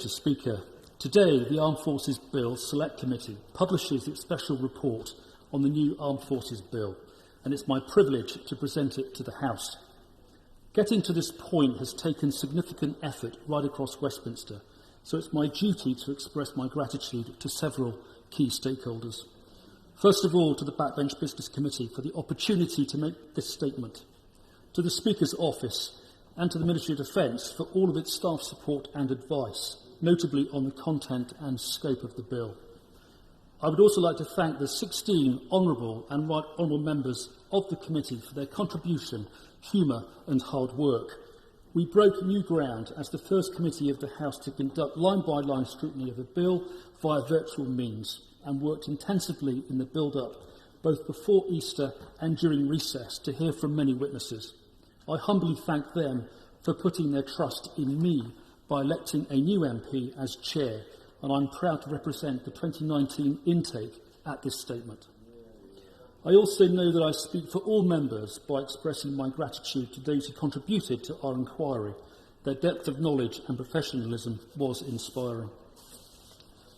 Mr Speaker. Today, the Armed Forces Bill Select Committee publishes its special report on the new Armed Forces Bill, and it's my privilege to present it to the House. Getting to this point has taken significant effort right across Westminster, so it's my duty to express my gratitude to several key stakeholders. First of all, to the Backbench Business Committee for the opportunity to make this statement, to the Speaker's Office and to the Ministry of Defence for all of its staff support and advice, notably on the content and scope of the bill. I would also like to thank the 16 honourable and right honourable members of the committee for their contribution, humour and hard work. We broke new ground as the first committee of the House to conduct line-by-line scrutiny of the bill via virtual means and worked intensively in the build-up, both before Easter and during recess, to hear from many witnesses. I humbly thank them for putting their trust in me by electing a new MP as chair, and I'm proud to represent the 2019 intake at this statement. I also know that I speak for all members by expressing my gratitude to those who contributed to our inquiry. Their depth of knowledge and professionalism was inspiring.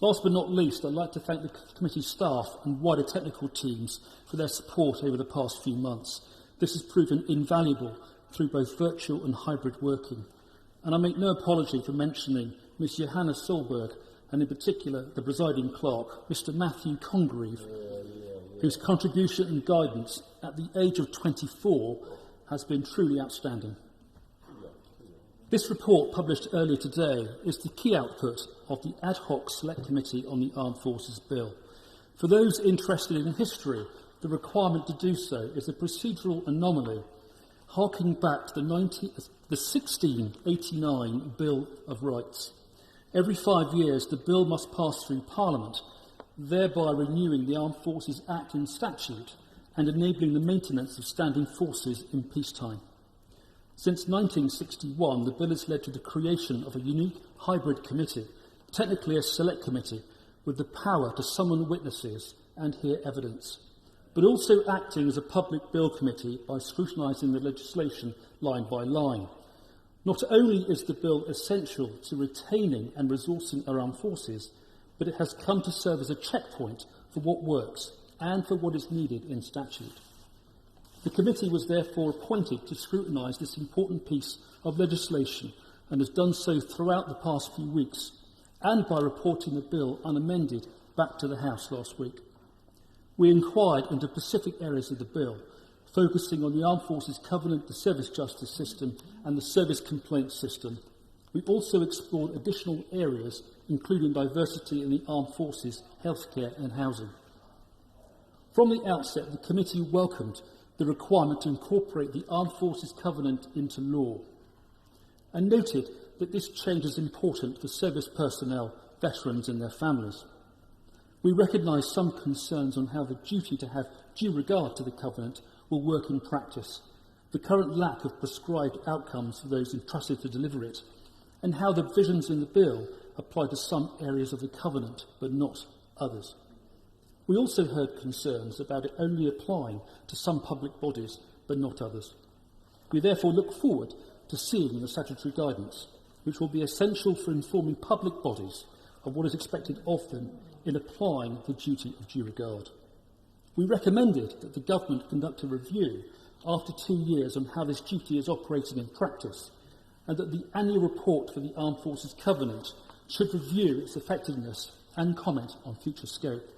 Last but not least, I'd like to thank the committee staff and wider technical teams for their support over the past few months. This has proven invaluable through both virtual and hybrid working. And I make no apology for mentioning Ms Johanna Solberg and in particular the presiding clerk, Mr Matthew Congreve, whose contribution and guidance at the age of 24 has been truly outstanding. This report, published earlier today, is the key output of the ad hoc Select Committee on the Armed Forces Bill. For those interested in history, the requirement to do so is a procedural anomaly harking back to the 1689 Bill of Rights. Every 5 years, the bill must pass through Parliament, thereby renewing the Armed Forces Act in statute and enabling the maintenance of standing forces in peacetime. Since 1961, the bill has led to the creation of a unique hybrid committee, technically a select committee, with the power to summon witnesses and hear evidence, but also acting as a public bill committee by scrutinising the legislation line by line. Not only is the bill essential to retaining and resourcing our armed forces, but it has come to serve as a checkpoint for what works and for what is needed in statute. The committee was therefore appointed to scrutinise this important piece of legislation and has done so throughout the past few weeks and by reporting the bill unamended back to the House last week. We inquired into specific areas of the bill, focusing on the Armed Forces Covenant, the service justice system and the service complaint system. We also explored additional areas, including diversity in the armed forces, healthcare and housing. From the outset, the committee welcomed the requirement to incorporate the Armed Forces Covenant into law and noted that this change is important for service personnel, veterans and their families. We recognise some concerns on how the duty to have due regard to the Covenant will work in practice, the current lack of prescribed outcomes for those entrusted to deliver it, and how the provisions in the bill apply to some areas of the Covenant but not others. We also heard concerns about it only applying to some public bodies but not others. We therefore look forward to seeing the statutory guidance, which will be essential for informing public bodies of what is expected of them in applying the duty of due regard. We recommended that the Government conduct a review after 2 years on how this duty is operating in practice, and that the annual report for the Armed Forces Covenant should review its effectiveness and comment on future scope.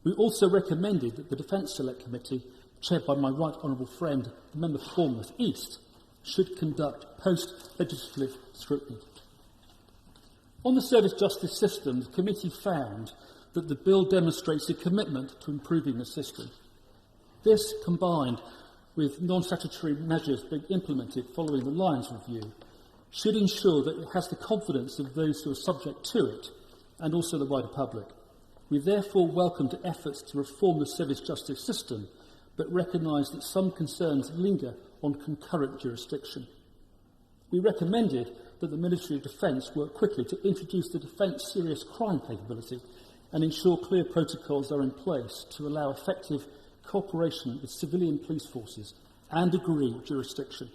We also recommended that the Defence Select Committee, chaired by my right honourable friend, the member for Bournemouth East, should conduct post-legislative scrutiny. On the service justice system, the committee found that the bill demonstrates a commitment to improving the system. This, combined with non-statutory measures being implemented following the Lyons Review, should ensure that it has the confidence of those who are subject to it and also the wider public. We therefore welcomed efforts to reform the service justice system, but recognise that some concerns linger on concurrent jurisdiction. We recommended that the Ministry of Defence work quickly to introduce the Defence Serious Crime capability and ensure clear protocols are in place to allow effective cooperation with civilian police forces and agree jurisdiction.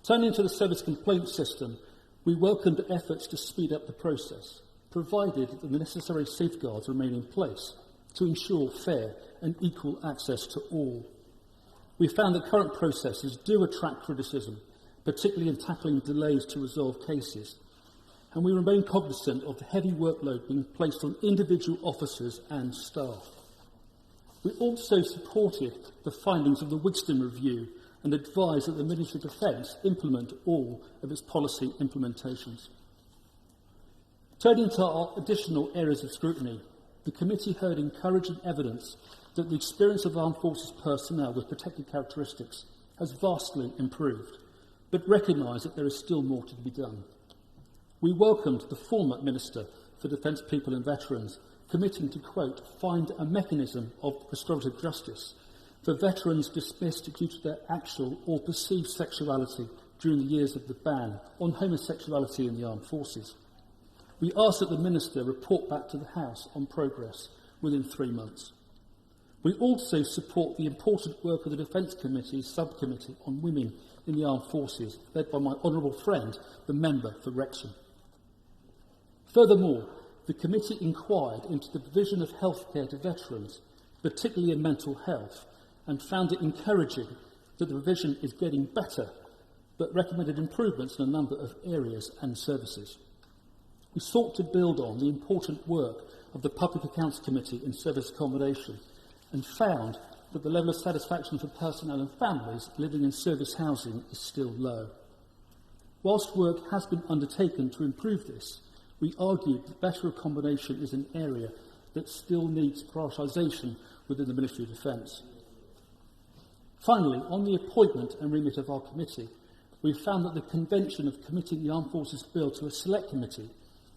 Turning to the service complaint system, We welcomed efforts to speed up the process, provided that the necessary safeguards remain in place to ensure fair and equal access to all. We found that current processes do attract criticism, particularly in tackling delays to resolve cases, and we remain cognizant of the heavy workload being placed on individual officers and staff. We also supported the findings of the Wigston Review and advised that the Ministry of Defence implement all of its policy implementations. Turning to our additional areas of scrutiny, the committee heard encouraging evidence that the experience of armed forces personnel with protected characteristics has vastly improved, but recognised that there is still more to be done. We welcomed the former Minister for Defence, People and Veterans committing to, quote, find a mechanism of restorative justice for veterans dismissed due to their actual or perceived sexuality during the years of the ban on homosexuality in the armed forces. We asked that the Minister report back to the House on progress within 3 months. We also support the important work of the Defence Committee's subcommittee on women in the armed forces, led by my honourable friend, the member for Wrexham. Furthermore, the committee inquired into the provision of healthcare to veterans, particularly in mental health, and found it encouraging that the provision is getting better, but recommended improvements in a number of areas and services. We sought to build on the important work of the Public Accounts Committee in Service Accommodation and found that the level of satisfaction for personnel and families living in service housing is still low. Whilst work has been undertaken to improve this, we argued that better accommodation is an area that still needs prioritisation within the Ministry of Defence. Finally, on the appointment and remit of our committee, we found that the convention of committing the Armed Forces Bill to a select committee,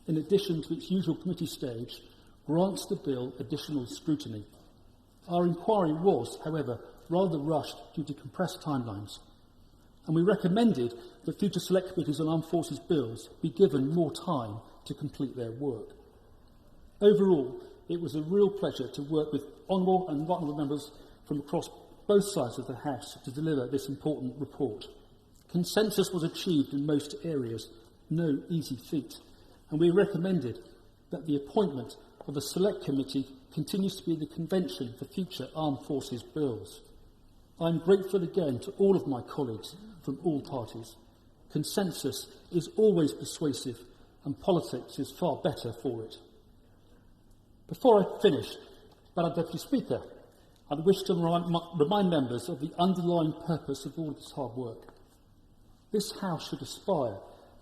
in addition to its usual committee stage, grants the bill additional scrutiny. Our inquiry was, however, rather rushed due to compressed timelines, and we recommended that future select committees on armed forces bills be given more time to complete their work. Overall, it was a real pleasure to work with honourable and right honourable members from across both sides of the House to deliver this important report. Consensus was achieved in most areas, no easy feat, and we recommended that the appointment of a select committee continues to be the convention for future armed forces bills. I am grateful again to all of my colleagues from all parties. Consensus is always persuasive, and politics is far better for it. Before I finish, Madam Deputy Speaker, I wish to remind members of the underlying purpose of all this hard work. This House should aspire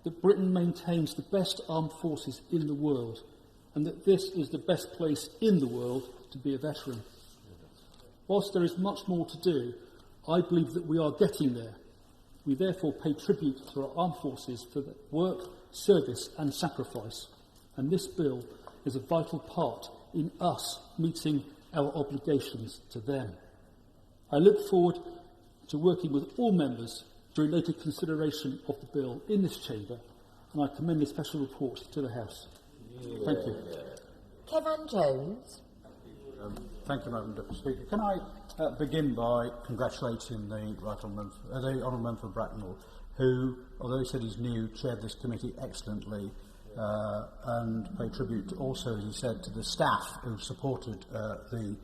that Britain maintains the best armed forces in the world, and that this is the best place in the world to be a veteran. Whilst there is much more to do, I believe that we are getting there. We therefore pay tribute to our armed forces for their work, service and sacrifice, and this bill is a vital part in us meeting our obligations to them. I look forward to working with all members during later consideration of the bill in this chamber, and I commend this special report to the House. Thank you. Kevin Jones. Thank you, Madam Deputy Speaker. Can I begin by congratulating the Honourable Member for Bracknell, who, although he said he's new, chaired this committee excellently, and pay tribute also, as he said, to the staff who supported the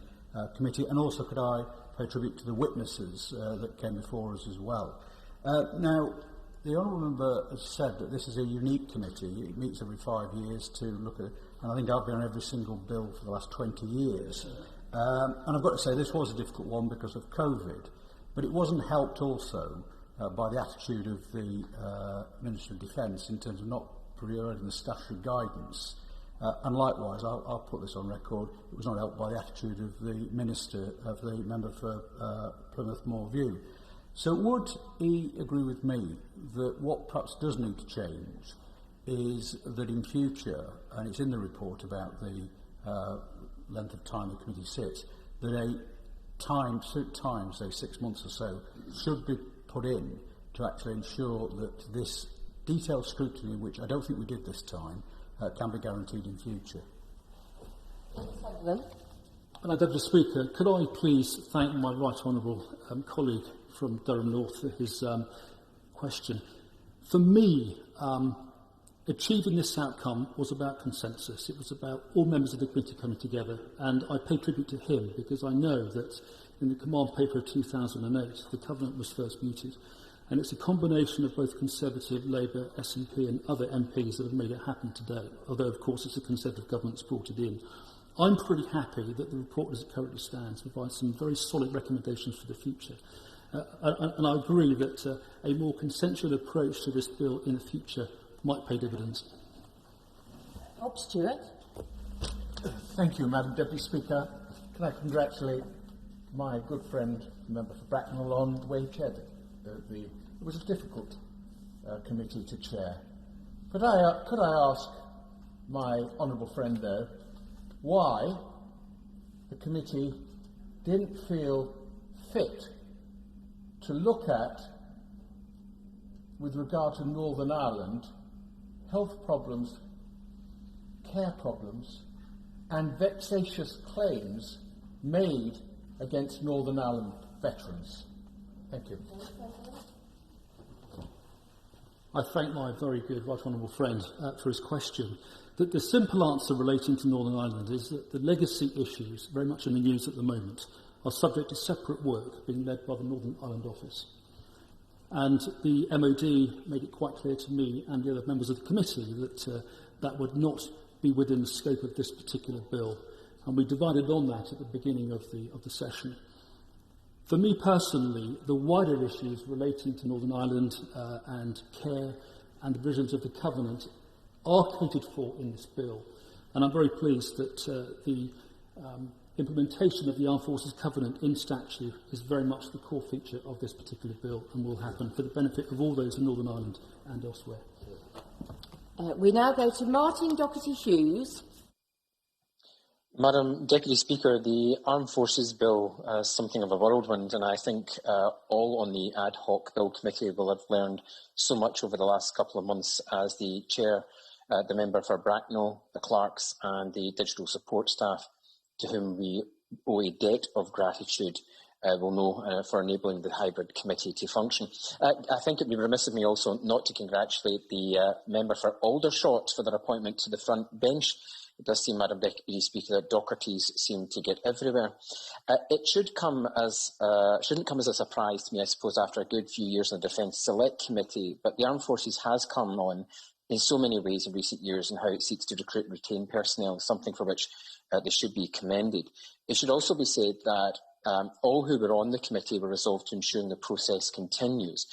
committee, and also could I pay tribute to the witnesses that came before us as well. Now, the Honourable Member has said that this is a unique committee. It meets every 5 years to look at, and I think I've been on every single bill for the last 20 years. And I've got to say, this was a difficult one because of COVID, but it wasn't helped also by the attitude of the Minister of Defence in terms of not providing the statutory guidance. And likewise, I'll put this on record, it was not helped by the attitude of the Minister, of the member for Plymouth Moor View. So would he agree with me that what perhaps does need to change is that in future, and it's in the report about the length of time the committee sits, that a time, say 6 months or so, should be put in to actually ensure that this detailed scrutiny, which I don't think we did this time, can be guaranteed in future. Madam Deputy Speaker, could I please thank my right honourable colleague from Durham North for his question. For me, achieving this outcome was about consensus. It was about all members of the committee coming together, and I pay tribute to him because I know that in the command paper of 2008, the Covenant was first mooted, and it's a combination of both Conservative, Labour, SNP and other MPs that have made it happen today, although of course it's a Conservative government that's brought it in. I'm pretty happy that the report as it currently stands provides some very solid recommendations for the future. And I agree that a more consensual approach to this bill in the future might pay dividends. Bob Stewart. Thank you, Madam Deputy Speaker. Can I congratulate my good friend, the member for Bracknell, on the way he chaired it. It was a difficult committee to chair. Could I ask my honourable friend, though, why the committee didn't feel fit to look at, with regard to Northern Ireland, health problems, care problems, and vexatious claims made against Northern Ireland veterans? Thank you. I thank my very good right honourable friend for his question. The simple answer relating to Northern Ireland is that the legacy issues, very much in the news at the moment, are subject to separate work being led by the Northern Ireland Office. And the MOD made it quite clear to me and the other members of the committee that that would not be within the scope of this particular bill. And we divided on that at the beginning of the session. For me personally, the wider issues relating to Northern Ireland and care and the provisions of the Covenant are catered for in this bill. And I'm very pleased that the implementation of the Armed Forces Covenant in statute is very much the core feature of this particular bill and will happen for the benefit of all those in Northern Ireland and elsewhere. We now go to Martin Doherty-Hughes. Madam Deputy Speaker, the Armed Forces Bill is something of a whirlwind, and I think all on the ad hoc Bill Committee will have learned so much over the last couple of months as the Chair, the member for Bracknell, the clerks and the digital support staff, to whom we owe a debt of gratitude, will know for enabling the hybrid committee to function. I think it would be remiss of me also not to congratulate the member for Aldershot for their appointment to the front bench. It does seem, Madam Deputy Speaker, that Doherty's seem to get everywhere. It shouldn't come as a surprise to me, I suppose, after a good few years in the Defence Select Committee, but the Armed Forces has come on in so many ways in recent years and how it seeks to recruit and retain personnel, something for which they should be commended. It should also be said that all who were on the committee were resolved to ensuring the process continues.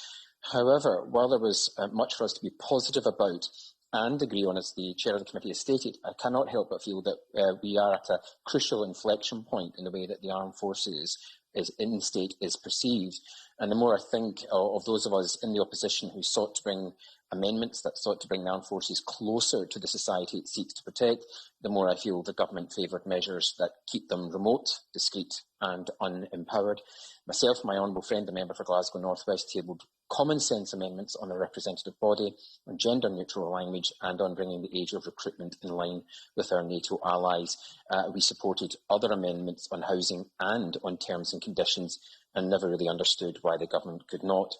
However, while there was much for us to be positive about and agree on, as the Chair of the Committee has stated, I cannot help but feel that we are at a crucial inflection point in the way that the Armed Forces in state is perceived. And the more I think of those of us in the opposition who sought to bring amendments that sought to bring the armed forces closer to the society it seeks to protect, the more I feel the government favoured measures that keep them remote, discreet and unempowered. Myself and my honourable friend, the member for Glasgow North West, tabled common sense amendments on a representative body, on gender neutral language and on bringing the age of recruitment in line with our NATO allies. We supported other amendments on housing and on terms and conditions, and never really understood why the government could not.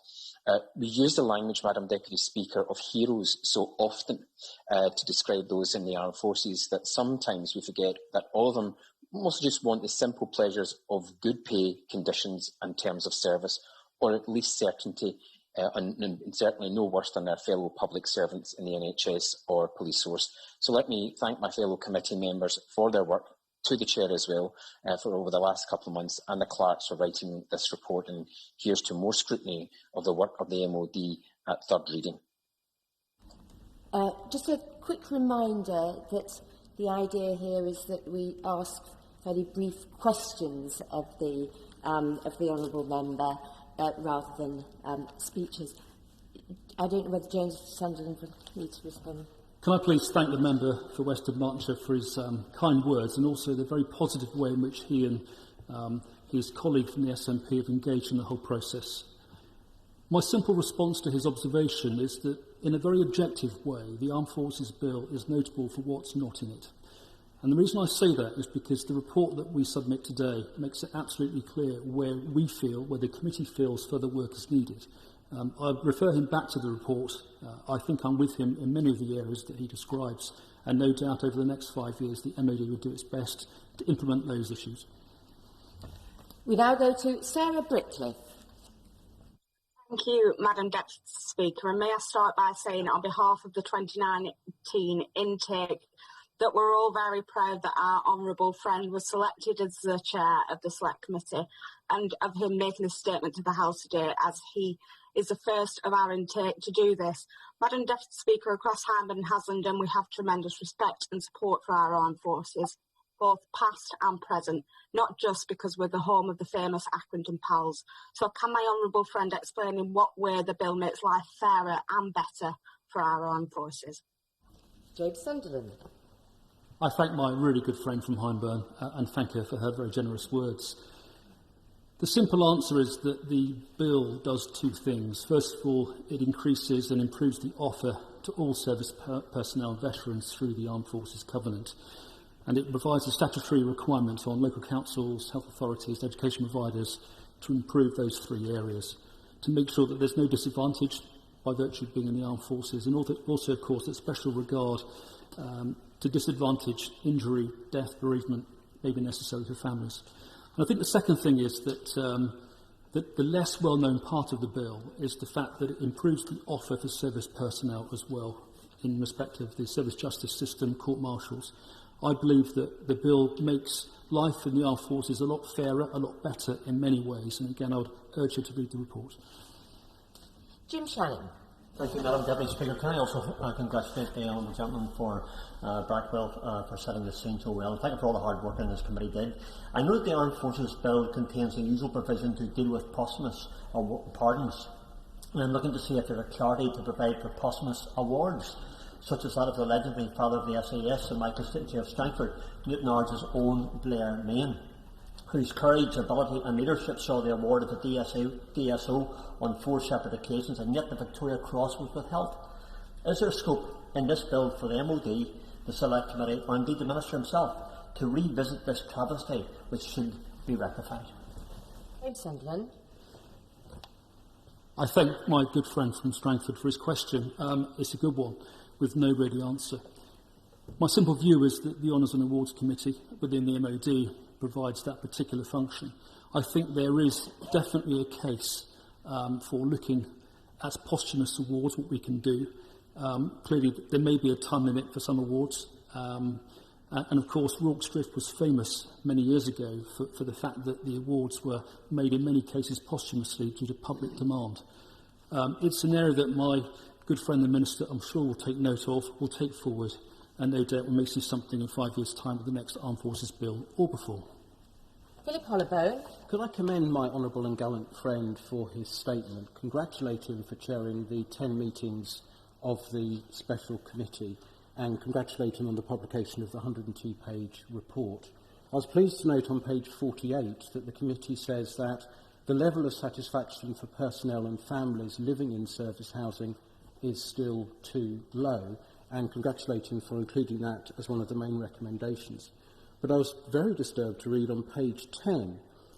We use the language, Madam Deputy Speaker, of heroes so often to describe those in the armed forces that sometimes we forget that all of them mostly just want the simple pleasures of good pay, conditions and terms of service, or at least certainty, and certainly no worse than their fellow public servants in the NHS or police force. So let me thank my fellow committee members for their work, to the Chair as well, for over the last couple of months, and the clerks for writing this report, and here's to more scrutiny of the work of the MOD at third reading. Just a quick reminder that the idea here is that we ask very brief questions of the honourable member rather than speeches. I don't know whether James Sunderland would need to respond. Can I please thank the member for West of Berkshire for his kind words and also the very positive way in which he and his colleague from the SNP have engaged in the whole process. My simple response to his observation is that, in a very objective way, the Armed Forces Bill is notable for what's not in it. And the reason I say that is because the report that we submit today makes it absolutely clear where we feel, where the committee feels further work is needed. I refer him back to the report. I think I'm with him in many of the areas that he describes, and no doubt over the next 5 years the MOD will do its best to implement those issues. We now go to Sarah Brickley. Thank you, Madam Deputy Speaker, and may I start by saying on behalf of the 2019 intake that we're all very proud that our honourable friend was selected as the chair of the Select Committee, and of him making a statement to the House today, as he is the first of our intake to do this. Madam Deputy Speaker, across Hyndburn and Haslingden we have tremendous respect and support for our armed forces, both past and present, not just because we're the home of the famous Accrington Pals. So can my honourable friend explain in what way the bill makes life fairer and better for our armed forces? James Sunderland. I thank my really good friend from Hyndburn and thank her for her very generous words. The simple answer is that the bill does two things. First of all, it increases and improves the offer to all service personnel and veterans through the Armed Forces Covenant. And it provides a statutory requirement on local councils, health authorities, education providers to improve those three areas, to make sure that there's no disadvantage by virtue of being in the armed forces, and also of course, that special regard to disadvantage, injury, death, bereavement may be necessary for families. And I think the second thing is that that the less well-known part of the bill is the fact that it improves the offer for service personnel as well, in respect of the service justice system, court-martials. I believe that the bill makes life in the armed forces a lot fairer, a lot better in many ways. And again, I would urge you to read the report. Jim Shannon. Thank you, Madam Deputy Speaker. Can I also congratulate the honourable gentleman for Brackwell for setting the scene so well, and thank you for all the hard work in this committee did. I know that the Armed Forces Bill contains the usual provision to deal with posthumous pardons, and I'm looking to see if there is clarity to provide for posthumous awards, such as that of the legendary father of the SAS in my constituency of Strangford, Newton Ards' own Blair Main, whose courage, ability and leadership saw the award of the DSO on 4 separate occasions, and yet the Victoria Cross was withheld. Is there scope in this bill for the MOD, the Select Committee, or indeed the Minister himself, to revisit this travesty which should be rectified? James Sunderland. I thank my good friend from Strangford for his question. It's a good one, with no ready answer. My simple view is that the Honours and Awards Committee within the MOD provides that particular function. I think there is definitely a case for looking at posthumous awards, what we can do. Clearly, there may be a time limit for some awards. And of course, Rorke's Drift was famous many years ago for the fact that the awards were made in many cases posthumously due to public demand. It's an area that my good friend the Minister, I'm sure, will take note of, will take forward, and no doubt we may see something in 5 years' time with the next Armed Forces Bill or before. Philip Hollowbone. Could I commend my honourable and gallant friend for his statement, congratulate him for chairing the 10 meetings of the Special Committee, and congratulate him on the publication of the 102-page report. I was pleased to note on page 48 that the committee says that the level of satisfaction for personnel and families living in service housing is still too low, and congratulate him for including that as one of the main recommendations. But I was very disturbed to read on page 10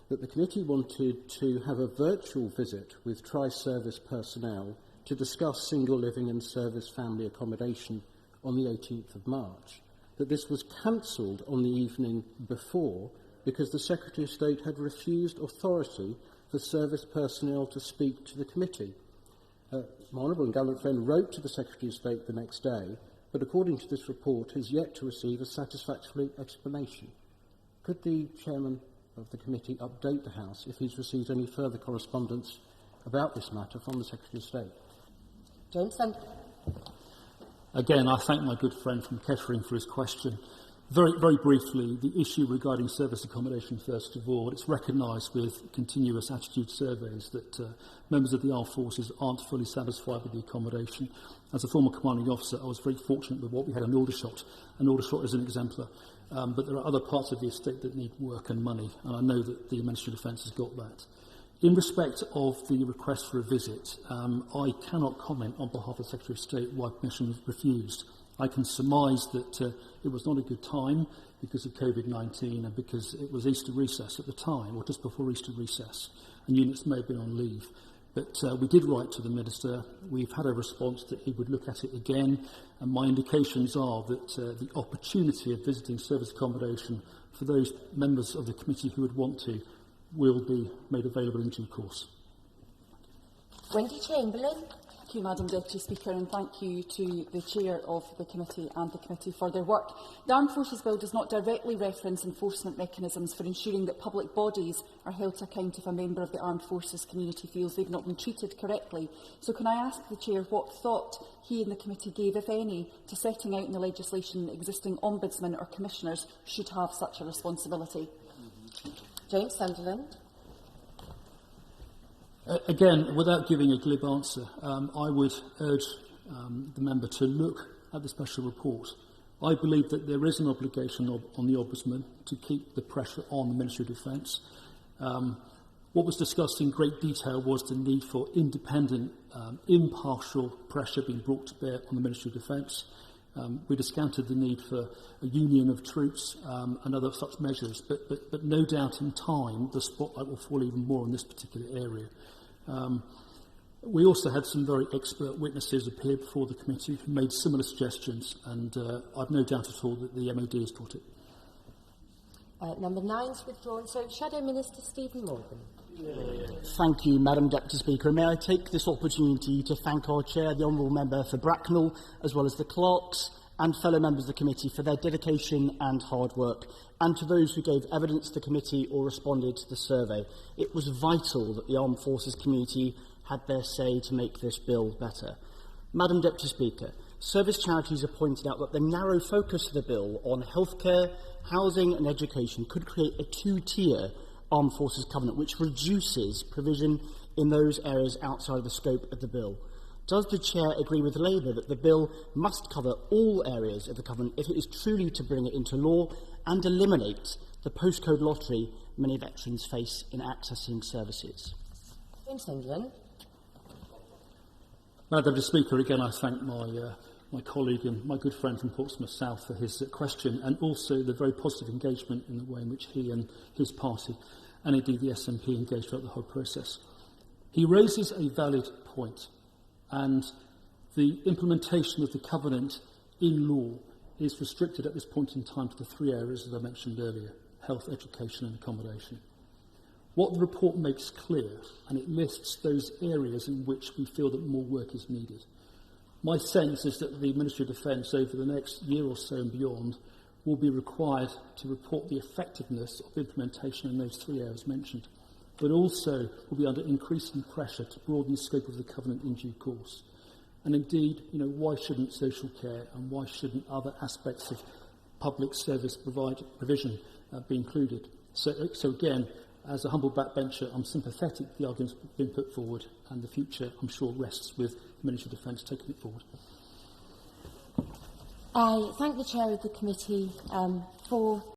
that the committee wanted to have a virtual visit with tri-service personnel to discuss single living and service family accommodation on the 18th of March, that this was cancelled on the evening before because the Secretary of State had refused authority for service personnel to speak to the committee. My honourable and gallant friend wrote to the Secretary of State the next day, but according to this report has yet to receive a satisfactory explanation. Could the Chairman of the committee update the House if he's received any further correspondence about this matter from the Secretary of State? James Sunderland. Again, I thank my good friend from Kettering for his question. Very, very briefly, the issue regarding service accommodation, first of all, it's recognised with continuous attitude surveys that members of the armed forces aren't fully satisfied with the accommodation. As a former commanding officer, I was very fortunate with what we had in Aldershot, and Aldershot is an exemplar. But there are other parts of the estate that need work and money, and I know that the Ministry of Defence has got that. In respect of the request for a visit, I cannot comment on behalf of the Secretary of State why permission was refused. I can surmise that it was not a good time because of COVID-19 and because it was Easter recess at the time, or just before Easter recess, and units may have been on leave. But we did write to the Minister. We've had a response that he would look at it again, and my indications are that the opportunity of visiting service accommodation for those members of the committee who would want to will be made available in due course. Wendy Chamberlain. Thank you, Madam Deputy Speaker, and thank you to the Chair of the Committee and the Committee for their work. The Armed Forces Bill does not directly reference enforcement mechanisms for ensuring that public bodies are held to account if a member of the Armed Forces community feels they've not been treated correctly. So can I ask the Chair what thought he and the Committee gave, if any, to setting out in the legislation that existing Ombudsmen or Commissioners should have such a responsibility? James Sunderland. Again, without giving a glib answer, I would urge the member to look at the special report. I believe that there is an obligation on the Ombudsman to keep the pressure on the Ministry of Defence. What was discussed in great detail was the need for independent, impartial pressure being brought to bear on the Ministry of Defence. We discounted the need for a union of troops and other such measures, but no doubt in time the spotlight will fall even more on this particular area. We also had some very expert witnesses appear before the committee who made similar suggestions, and I've no doubt at all that the MOD has got it. Number 9's withdrawn. So, Shadow Minister Stephen Morgan. Thank you, Madam Deputy Speaker. And may I take this opportunity to thank our Chair, the Honourable Member for Bracknell, as well as the clerks and fellow members of the committee for their dedication and hard work, and to those who gave evidence to the committee or responded to the survey. It was vital that the Armed Forces community had their say to make this bill better. Madam Deputy Speaker, service charities have pointed out that the narrow focus of the bill on healthcare, housing and education could create a two-tier Armed Forces Covenant, which reduces provision in those areas outside of the scope of the bill. Does the Chair agree with Labour that the bill must cover all areas of the Covenant if it is truly to bring it into law and eliminate the postcode lottery many veterans face in accessing services? James Sunderland. Madam Deputy Speaker, again I thank my colleague and my good friend from Portsmouth South for his question, and also the very positive engagement in the way in which he and his party, and indeed the SNP, engaged throughout the whole process. He raises a valid point, and the implementation of the Covenant in law is restricted at this point in time to the three areas that I mentioned earlier: health, education and accommodation. What the report makes clear, and it lists those areas in which we feel that more work is needed. My sense is that the Ministry of Defence over the next year or so and beyond will be required to report the effectiveness of implementation in those three areas mentioned, but also will be under increasing pressure to broaden the scope of the Covenant in due course. And indeed, why shouldn't social care and why shouldn't other aspects of public service provision be included? So again, as a humble backbencher, I'm sympathetic to the arguments being put forward, and the future, I'm sure, rests with the Ministry of Defence taking it forward. I thank the Chair of the Committee for